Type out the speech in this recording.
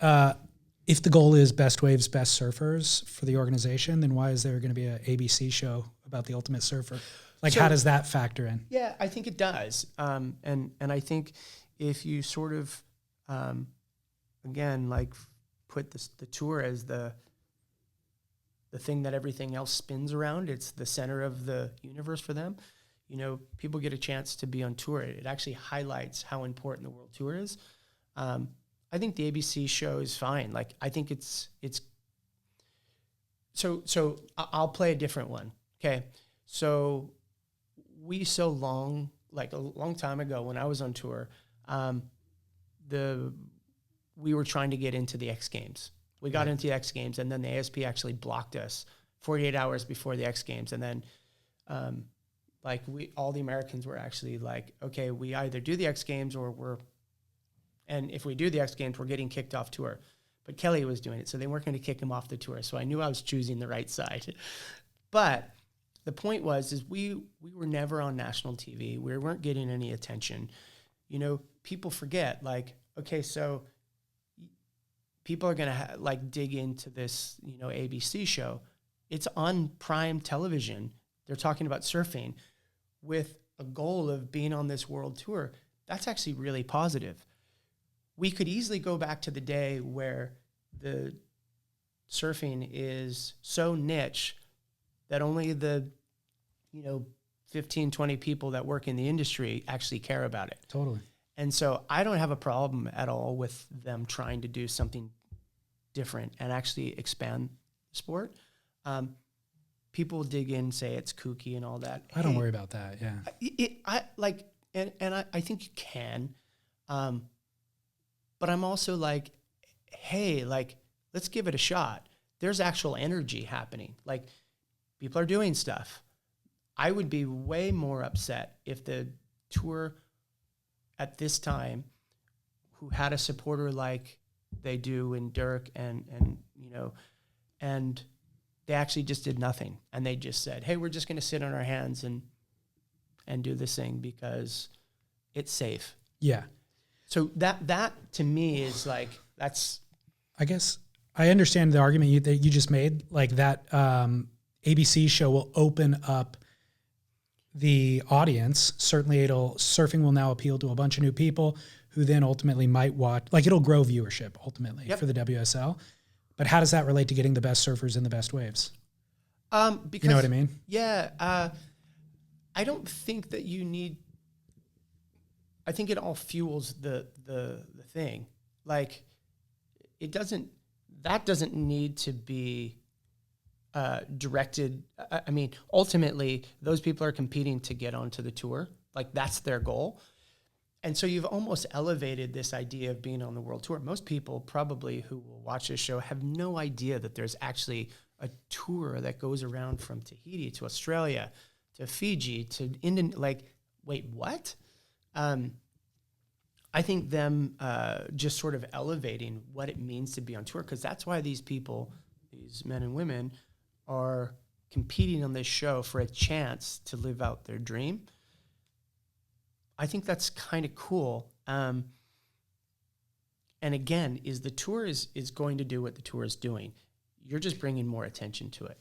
if the goal is best waves, best surfers for the organization, then why is there going to be an ABC show about the ultimate surfer? Like, how does that factor in? Yeah, I think it does. And I think if you sort of, again, like put the tour as the thing that everything else spins around, it's the center of the universe for them. You know, people get a chance to be on tour. It actually highlights how important the World Tour is. I think the ABC show is fine. Like, I think it's so I'll play a different one. Okay. So like a long time ago when I was on tour, we were trying to get into the X Games. We got into the X Games, and then the ASP actually blocked us 48 hours before the X Games. And then, all the Americans were actually like, okay, we either do the X Games and if we do the X Games, we're getting kicked off tour. But Kelly was doing it, so they weren't going to kick him off the tour. So I knew I was choosing the right side. But the point is we were never on national TV. We weren't getting any attention. You know, people forget, like, okay, so people are going to dig into this, you know, ABC show. It's on prime television. They're talking about surfing with a goal of being on this world tour. That's actually really positive. We could easily go back to the day where the surfing is so niche that only the, 15, 20 people that work in the industry actually care about it. Totally. And so I don't have a problem at all with them trying to do something different and actually expand the sport. People dig in, say it's kooky and all that. I don't worry about that. Yeah. I think you can. But I'm also like, hey, let's give it a shot. There's actual energy happening. Like, people are doing stuff. I would be way more upset if the tour at this time, who had a supporter like they do in Dirk and they actually just did nothing. And they just said, hey, we're just going to sit on our hands and do this thing because it's safe. Yeah. So that to me is like, that's, I guess I understand the argument that you just made, like that ABC show will open up the audience. Certainly surfing will now appeal to a bunch of new people who then ultimately might watch, like it'll grow viewership ultimately for the WSL. But how does that relate to getting the best surfers in the best waves? Because, you know what I mean? Yeah. I don't think that you need, I think it all fuels the thing. Like, that doesn't need to be directed. I mean, ultimately, those people are competing to get onto the tour. Like, that's their goal. And so you've almost elevated this idea of being on the world tour. Most people probably who will watch this show have no idea that there's actually a tour that goes around from Tahiti to Australia to Fiji to Indian. Like, wait, what? I think them just sort of elevating what it means to be on tour, because that's why these people, these men and women, are competing on this show for a chance to live out their dream. I think that's kind of cool. And again, the tour is going to do what the tour is doing. You're just bringing more attention to it.